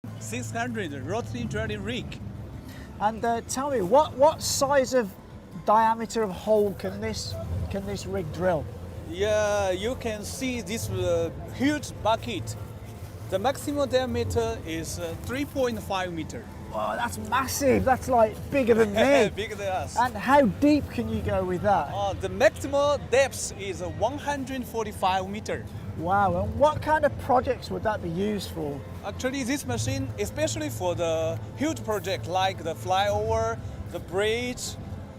600 rotating drilling rig. And tell me, what size of diameter of hole can this rig drill? Yeah, you can see this huge bucket. The maximum diameter is 3.5 meter. Oh, that's massive. That's like bigger than me. Bigger than us. And how deep can you go with that? The maximum depth is 145 meter. Wow, and what kind of projects would that be used for? Actually, this machine, especially for the huge project like the flyover, the bridge,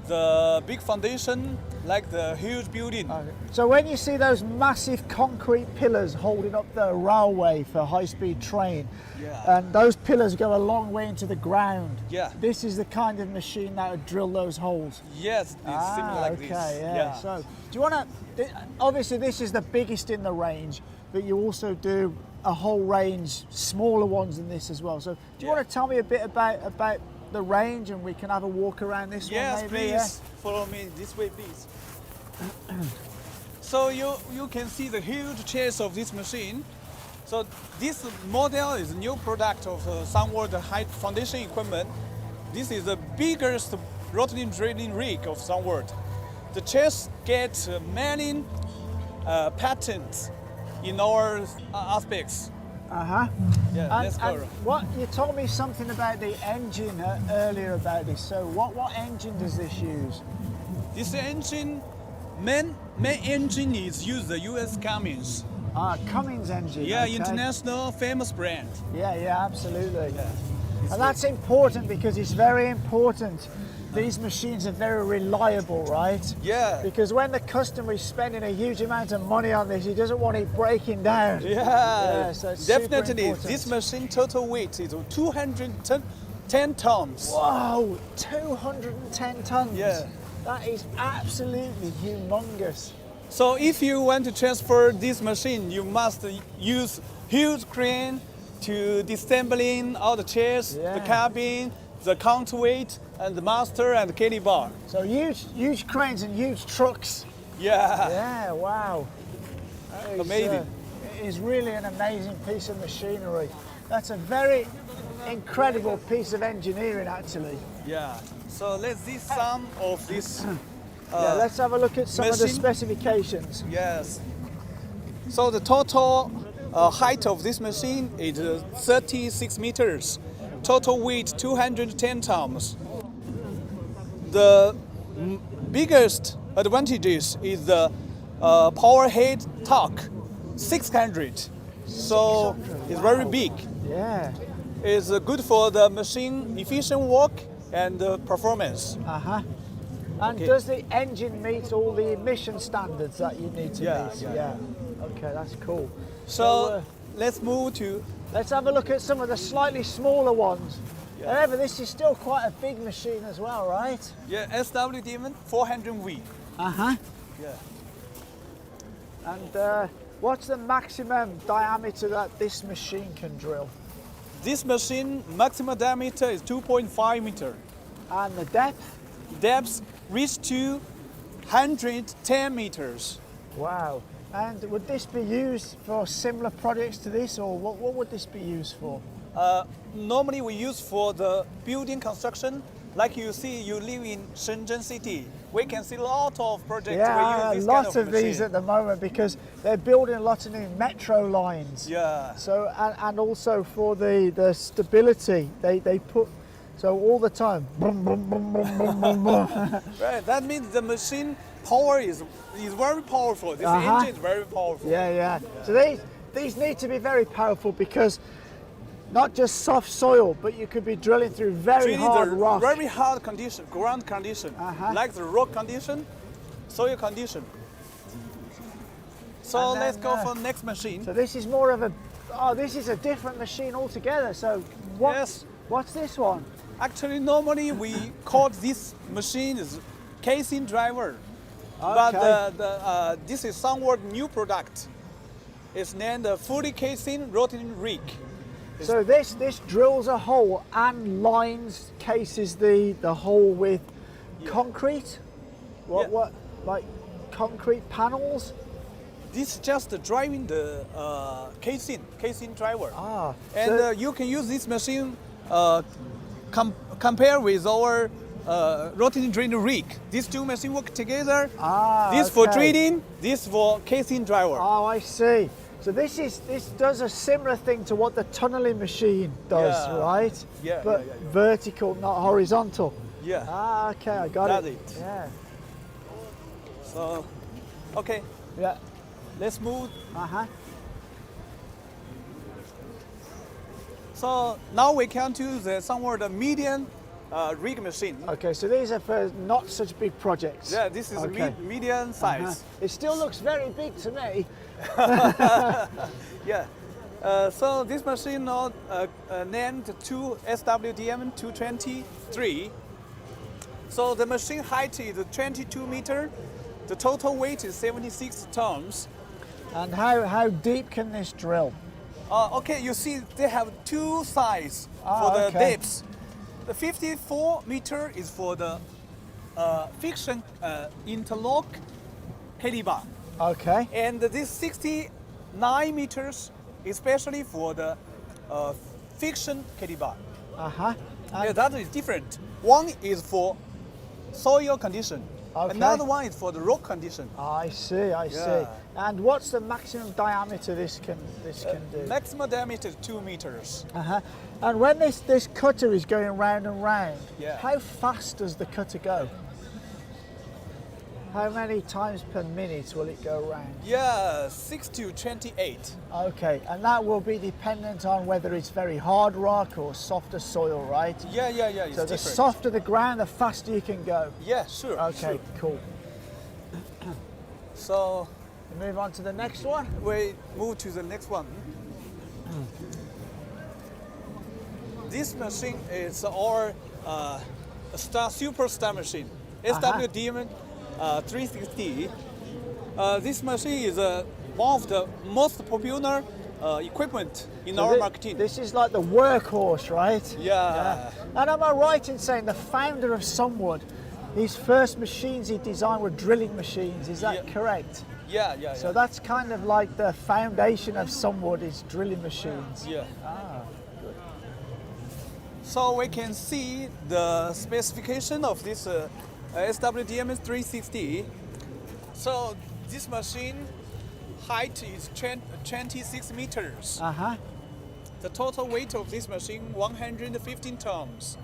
the big foundation, like the huge building. Okay. So when you see those massive concrete pillars holding up the railway for high-speed train, Yeah. and those pillars go a long way into the ground, Yeah. this is the kind of machine that would drill those holes. Yes, it's similar like okay, this. yeah. So, do you want to? Obviously, this is the biggest in the range, but you also do a whole range smaller ones than this as well. So, do you Yeah. want to tell me a bit about the range, and we can have a walk around this Yes, one, maybe? please follow me this way, please. So you can see the huge chest of this machine. So this model is a new product of Sunward Height Foundation equipment. This is the biggest rotating drilling rig of Sunward. The chest gets many patents in all aspects. Uh-huh. Yeah, let's go. And what you told me something about the engine earlier about this. So what engine does this use? This engine, main engine is used the US Cummins. Cummins engine. Yeah, okay. international famous brand. Yeah, absolutely. Yeah. And that's important because it's very important. These machines are very reliable, right? Yeah. Because when the customer is spending a huge amount of money on this, he doesn't want it breaking down. Yeah, so it's super definitely. important. This machine total weight is 210 tons. Whoa, 210 tons. Yeah. That is absolutely humongous. So if you want to transfer this machine, you must use huge crane to disassembling all the chairs, the Yeah. cabin, the counterweight, and the master and the Kelly bar. So huge cranes and huge trucks. Yeah. Yeah, wow. That is, Amazing. It is really an amazing piece of machinery. That's a very incredible piece of engineering, actually. Yeah. So let's see some of this. Yeah, let's have a look at some of the machine. specifications. Yes. So the total height of this machine is 36 meters. Total weight 210 tons. The biggest advantages is the power head torque, 600. So it's very big. Yeah. It's good for the machine efficient work and performance. Uh-huh. And Okay. does the engine meet all the emission standards that you need to Yeah, meet? yeah. Okay, that's cool. So let's move to. Let's have a look at some of the slightly smaller ones. Yeah. However, this is still quite a big machine as well, right? Yeah, SW Demon 400V. Uh-huh. Yeah. And what's the maximum diameter that this machine can drill? This machine maximum diameter is 2.5 meter. And the depth? Depth reach to 110 meters. Wow. And would this be used for similar projects to this, or what would this be used for? Normally we use for the building construction. Like you see, you live in Shenzhen city. We can see a lot of projects Yeah, where use this lots kind of these machine. at the moment because they're building lots of new metro lines. Yeah. So and also for the stability, they put so all the time. Boom, boom, boom, boom, boom, boom, boom. Right. That means the machine power is very powerful. This engine is very powerful. Yeah. So these need to be very powerful because not just soft soil, but you could be drilling through very Treating hard the rock. very hard condition, ground condition, like the rock condition, soil condition. So And then, let's go for next machine. So this is more of this is a different machine altogether. So Yes. what's this one? Actually, normally we call this machine is casing driver, Okay. but this is somewhat new product. It's named the fully casing rotating rig. So this drills a hole and cases the hole with concrete? Yeah. What like concrete panels? this is just driving the casing driver. Ah, And so- you can use this machine compare with our rotating drilling rig. These two machines work together. Ah, This for okay. drilling, this for casing driver. Oh, I see. So this does a similar thing to what the tunneling machine does, Yeah. right? Yeah, But yeah. vertical, not horizontal. Yeah. Ah, okay, I got Got it. it. Yeah. So, okay, Yeah. let's move. Uh-huh. So now we come to the somewhat medium rig machine. Okay, so these are for not such big projects. Yeah, this is Okay. a medium size. Uh-huh. It still looks very big to me. Yeah. So this machine now named SWDM 223. So the machine height is 22 meter. The total weight is 76 tons. And how deep can this drill? Okay, you see they have two sides Ah, for the okay. depths. The 54 meter is for the friction interlock caliber. Okay. And this 69 meters, especially for the friction caliber. Uh-huh. Yeah, that is different. One is for soil condition. Okay. Another one is for the rock condition. I see, I see. Yeah. And what's the maximum diameter this can do? Maximum diameter is 2 meters. Uh-huh. And when this cutter is going round and round, Yeah. how fast does the cutter go? How many times per minute will it go round? Yeah, 6 to 28. Okay, and that will be dependent on whether it's very hard rock or softer soil, right? Yeah, it's So the different. softer the ground, the faster you can go. Yeah, sure. Okay, sure. cool. So We move on to the next one. we move to the next one. This machine is our superstar machine, SWDM 360. This machine is one of the most popular equipment in So our thi- marketing. This is like the workhorse, right? Yeah. And am I right in saying the founder of Sunward, his first machines he designed were drilling machines? Is that Yeah. correct? Yeah. So that's kind of like the foundation of Sunward is drilling machines. Yeah. Ah, So we can see the specification of this SWDM 360. So this machine height is 26 meters. uh-huh. The total weight of this machine 115 tons.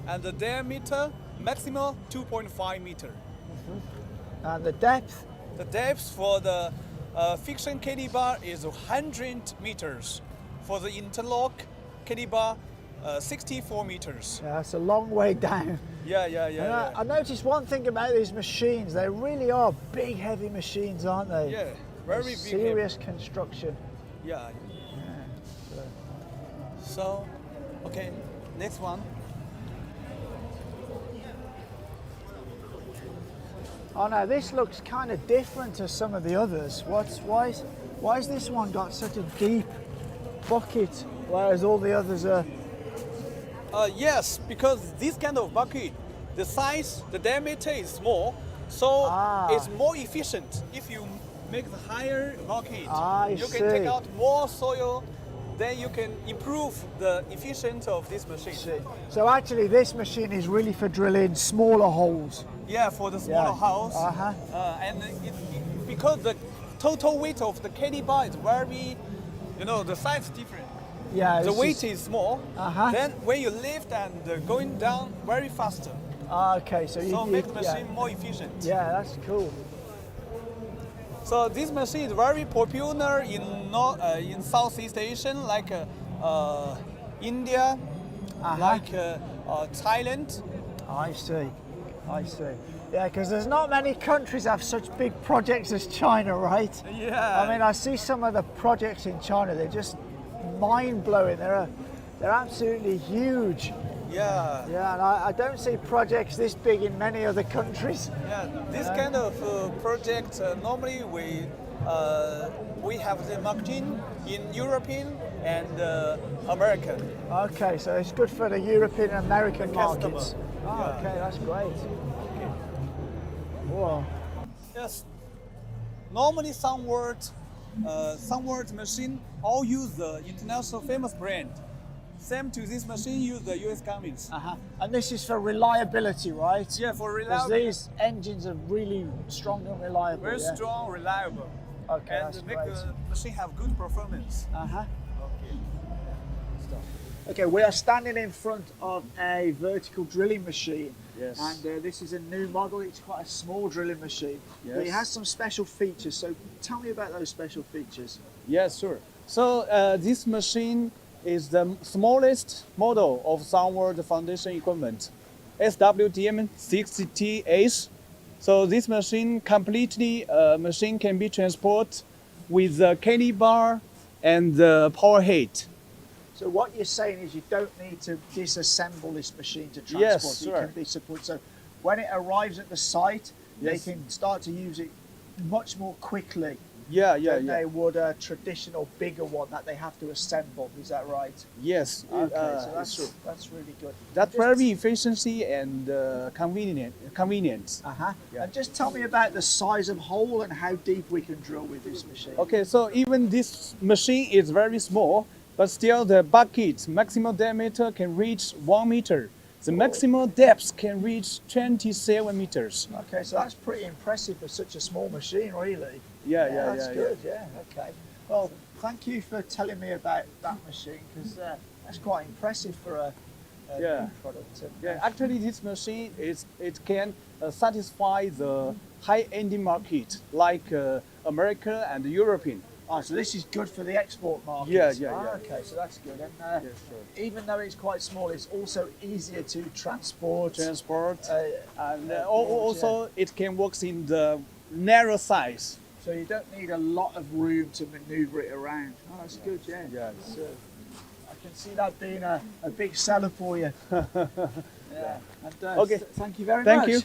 And the diameter maximum 2.5 meter. And the depth? The depth for the friction caliber is 100 meters. For the interlock caliber 64 meters. Yeah, that's a long way down. Yeah. And I noticed one thing about these machines, they really are big, heavy machines, aren't they? Yeah, very big. Serious construction. Yeah. Yeah. So, okay, next one. Oh no, this looks kind of different to some of the others. Why has this one got such a deep bucket, whereas all the others are? Yes, because this kind of bucket, the size, the diameter is small, so it's more efficient. If you make the higher bucket, you can take see. out more soil, then you can improve the efficiency of this machine. So actually, this machine is really for drilling smaller holes. Yeah, for the smaller house. Uh-huh. And because the total weight of the caliber is very, the size is different. Yeah. The it's weight just- is small. Uh-huh. Then when you lift and going down very faster, Okay, so so you make the yeah. machine more efficient. Yeah, that's cool. So this machine is very popular in Southeast Asia, like India, like Thailand. I see. Yeah, because there's not many countries have such big projects as China, right? Yeah. I mean, I see some of the projects in China. They're just mind-blowing. They're absolutely huge. Yeah. Yeah, and I don't see projects this big in many other countries. Yeah. This kind of project normally we have the marketing in European and American. Okay, so it's good for the European and American customer. markets. Oh, Yeah. okay, that's great. Whoa. Yes. Normally, Sunward machine all use the international famous brand. Same to this machine, use the US Cummins. And this is for reliability, right? Yeah, for Because reliable. these engines are really strong and reliable. Very yeah? strong, reliable. Okay, that's And make great. the machine have good performance. Uh-huh. Okay. Okay, we are standing in front of a vertical drilling machine. Yes. And this is a new model. It's quite a small drilling machine. But it Yes. has some special features. So tell me about those special features. Yes, sure. So this machine is the smallest model of Sunward foundation equipment, SWDM 60TH. So this machine machine can be transported with the Kelly bar and the power head. So what you're saying is you don't need to disassemble this machine to transport Yes, it. sure. It can be supported. So when it arrives at the site, Yes. they can start to use it much more quickly than they would a traditional bigger one that they have to assemble. Is that right? Yes. Okay, so it's true. that's really good. That's Just- very efficiency and convenient. Uh-huh. Yeah. And just tell me about the size of hole and how deep we can drill with this machine. Okay, so even this machine is very small, but still the bucket maximum diameter can reach 1 meter. The maximum depth can reach 27 meters. Okay, so that's pretty impressive for such a small machine, really. That's Yeah. good. Yeah. Okay. Well, thank you for telling me about that machine because that's quite impressive for a Yeah. new product. And, Yeah, actually, this machine it can satisfy the high-end market like America and European. so this is good for the export market. Yeah. Okay, so that's good. And Yes, sure. even though it's quite small, it's also easier to transport. Transport and yeah. also it can work in the narrow size. So you don't need a lot of room to maneuver it around. Oh, that's good. Yeah. Yeah. So I can see that being a big seller for you. Yeah. And, Okay. thank you very Thank much. you.